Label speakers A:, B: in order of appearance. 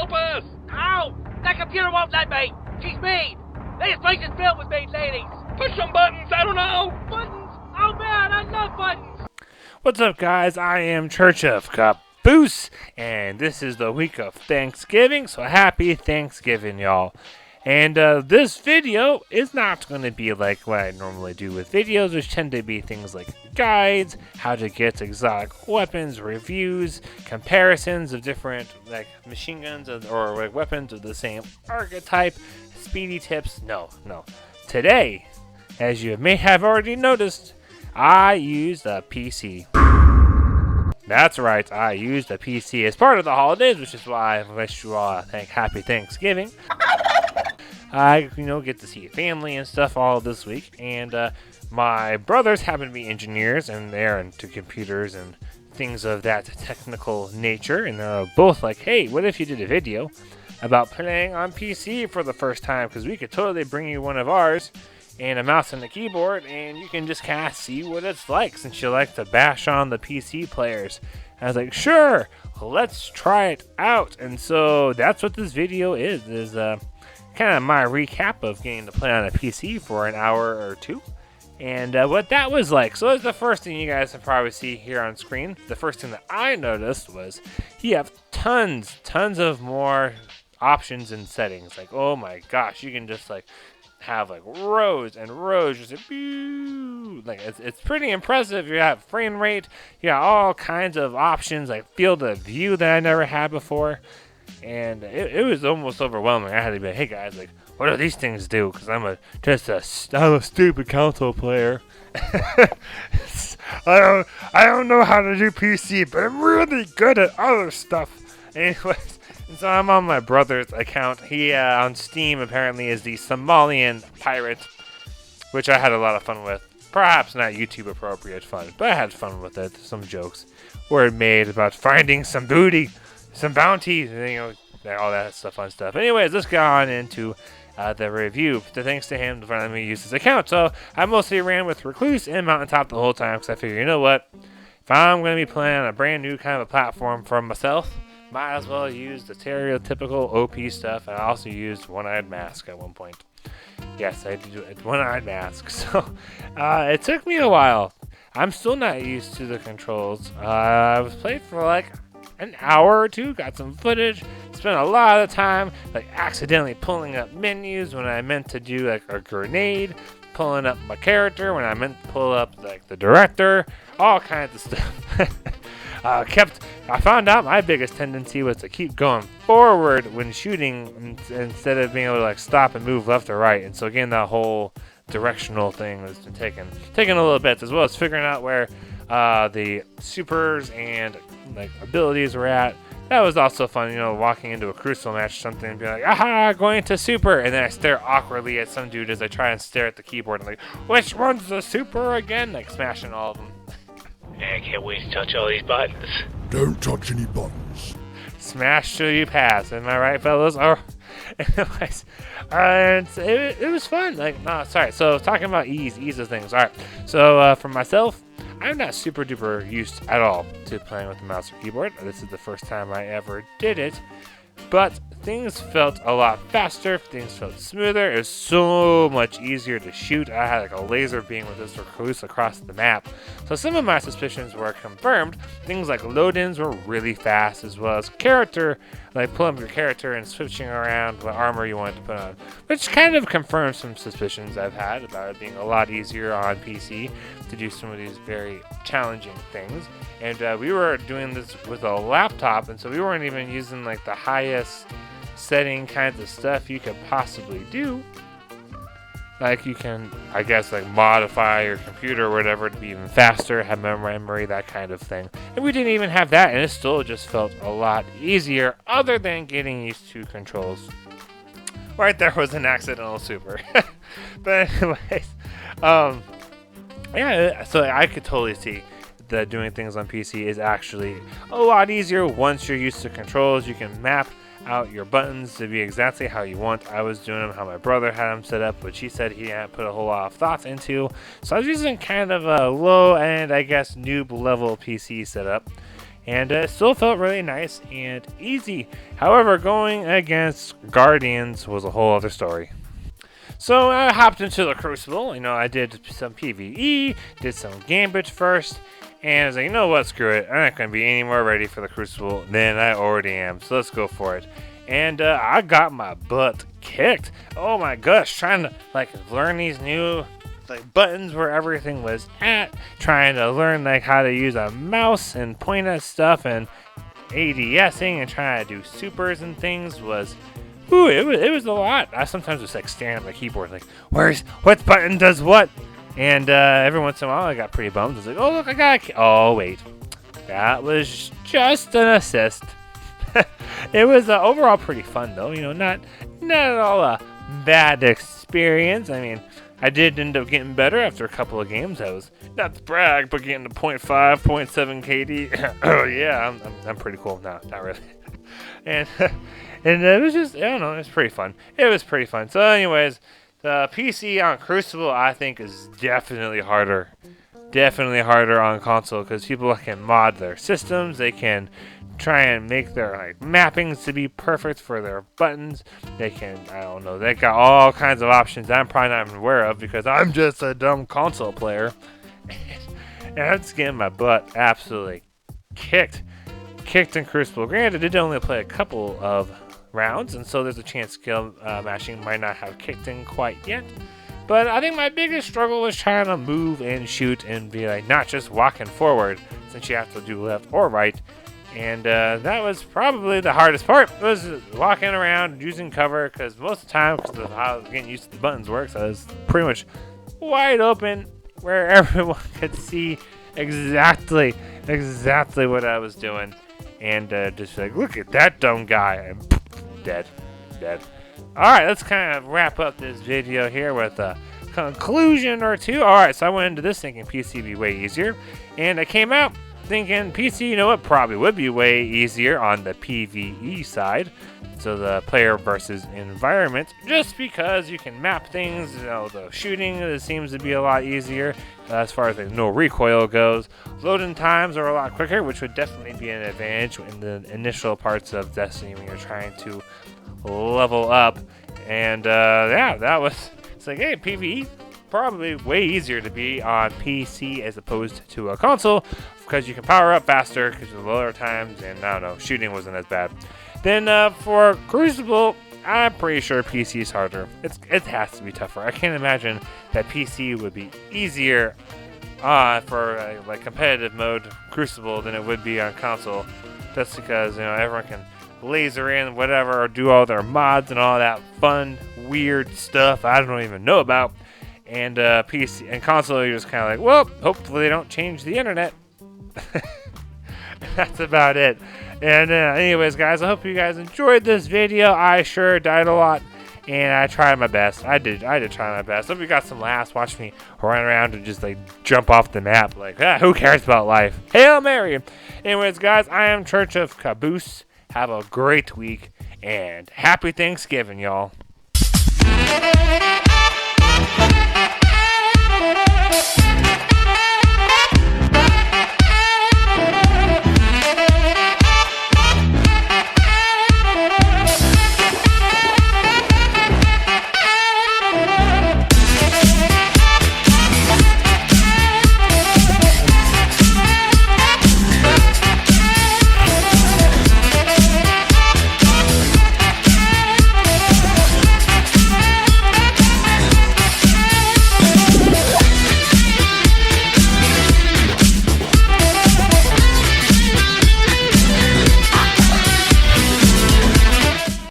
A: help us!
B: Ow! That computer won't let me! She's mean! This place is filled with mean ladies!
A: Push some buttons, I don't know!
B: Buttons! Oh man, I love buttons!
C: What's up, guys? I am Church of Caboose, and this is the week of Thanksgiving, so happy Thanksgiving, y'all. And this video is not going to be like what I normally do with videos, which tend to be things like guides, how to get exotic weapons, reviews, comparisons of different like machine guns or like weapons of the same archetype, speedy tips. No. Today, as you may have already noticed, I used a PC. That's right, I used a PC as part of the holidays, which is why I wish you all a happy Thanksgiving. I, get to see family and stuff all this week, and my brothers happen to be engineers, and they're into computers and things of that technical nature, and they're both like, hey, what if you did a video about playing on PC for the first time, because we could totally bring you one of ours, and a mouse and a keyboard, and you can just kind of see what it's like, since you like to bash on the PC players. I was like, sure, let's try it out, and so that's what this video is kind of my recap of getting to play on a PC for an hour or two, and what that was like. So that's the first thing you guys can probably see here on screen. The first thing that I noticed was you have tons of more options and settings. Like, oh my gosh, you can just like have like rows and rows, just like it's pretty impressive. You have frame rate, you got all kinds of options like field of view that I never had before. And it was almost overwhelming. I had to be like, hey guys, like, what do these things do? Because I'm a stupid console player. I don't know how to do PC, but I'm really good at other stuff. Anyways, and so I'm on my brother's account. He on Steam apparently is the Somalian pirate, which I had a lot of fun with. Perhaps not YouTube appropriate fun, but I had fun with it. Some jokes were made about finding some booty, some bounties, and, all that fun stuff. Anyways, let's go on into the review. Thanks to him for letting me use his account. So I mostly ran with Recluse and Mountaintop the whole time, because I figured, you know what? If I'm going to be playing on a brand new kind of a platform for myself, might as well use the stereotypical OP stuff. And I also used One-Eyed Mask at one point. Yes, I did a One-Eyed Mask. So it took me a while. I'm still not used to the controls. I was played for like an hour or two, got some footage, spent a lot of time like accidentally pulling up menus when I meant to do like a grenade, pulling up my character when I meant to pull up like the director, all kinds of stuff. I found out my biggest tendency was to keep going forward when shooting instead of being able to like stop and move left or right, and so again that whole directional thing has been taking a little bit, as well as figuring out where the supers and like abilities were at. That was also fun, walking into a Crucible match or something and be like, aha, going to super, and then I stare awkwardly at some dude as I try and stare at the keyboard and like, which one's the super again? Like smashing all of them.
B: I can't wait to touch all these buttons.
D: Don't touch any buttons.
C: Smash till you pass, am I right, fellas? Oh, anyways, it was fun. So talking about ease of things. All right, so for myself, I'm not super duper used at all to playing with the mouse or keyboard. This is the first time I ever did it, but things felt a lot faster, things felt smoother, it was so much easier to shoot. I had like a laser beam with this Recluse across the map, so some of my suspicions were confirmed. Things like load-ins were really fast, as well as pulling up your character and switching around what armor you wanted to put on, which kind of confirms some suspicions I've had about it being a lot easier on PC to do some of these very challenging things. And we were doing this with a laptop, and so we weren't even using like the highest setting kinds of stuff you could possibly do. Like you can, I guess, like modify your computer or whatever to be even faster, have more memory, that kind of thing. And we didn't even have that, and it still just felt a lot easier, other than getting used to controls. Right there was an accidental super. But anyways, yeah, so I could totally see that doing things on PC is actually a lot easier once you're used to controls. You can map out your buttons to be exactly how you want. I was doing them how my brother had them set up, which he said he hadn't put a whole lot of thoughts into. So I was using kind of a low end, I guess, noob level PC setup. and it still felt really nice and easy. However, going against Guardians was a whole other story. So I hopped into the Crucible. I did some PvE, did some Gambit first, and I was like, you know what, screw it. I'm not going to be any more ready for the Crucible than I already am, so let's go for it. And I got my butt kicked. Oh my gosh, trying to learn these new buttons where everything was at, trying to learn how to use a mouse and point at stuff, and ADSing and trying to do supers and things was, it was a lot. I sometimes was staring at my keyboard what button does what? And every once in a while I got pretty bummed. I was like, oh look, I got oh wait, that was just an assist. It was overall pretty fun though, not at all a bad experience. I mean, I did end up getting better after a couple of games. I was, not to brag, but getting to 0.5, 0.7 KD. Oh yeah, I'm pretty cool. No, not really. And it was just, I don't know, it was pretty fun. It was pretty fun. So anyways, the PC on Crucible I think is definitely harder. Definitely harder on console because people can mod their systems. They can try and make their mappings to be perfect for their buttons. They can, I don't know, they got all kinds of options I'm probably not even aware of because I'm just a dumb console player. And I'm just getting my butt absolutely kicked in Crucible. Granted, I did only play a couple of rounds, and so there's a chance skill mashing might not have kicked in quite yet. But I think my biggest struggle was trying to move and shoot and be not just walking forward, since you have to do left or right. And that was probably the hardest part, was walking around, using cover, because most of the time, because of how I was getting used to the buttons works, I was pretty much wide open where everyone could see exactly what I was doing. And just look at that dumb guy, and dead. Alright, let's kind of wrap up this video here with a conclusion or two. Alright, so I went into this thinking PC would be way easier, and I came out thinking PC, probably would be way easier on the PvE side, so the player versus environment, just because you can map things. The shooting seems to be a lot easier as far as no recoil goes. Loading times are a lot quicker, which would definitely be an advantage in the initial parts of Destiny when you're trying to level up. And yeah, that was, it's hey, PvE probably way easier to be on PC as opposed to a console, because you can power up faster because of lower times, and I don't know, shooting wasn't as bad. Then for Crucible, I'm pretty sure PC is harder. It has to be tougher. I can't imagine that PC would be easier for competitive mode Crucible than it would be on console, just because everyone can laser in whatever or do all their mods and all that fun weird stuff I don't even know about. And PC and console, you're just kind of well, hopefully they don't change the internet. That's about it. And anyways, guys, I hope you guys enjoyed this video. I sure died a lot, and I tried my best. I did try my best. Hope you got some laughs. Watch me run around and just jump off the map. Who cares about life? Hail Mary. Anyways, guys, I am Church of Caboose. Have a great week, and happy Thanksgiving, y'all.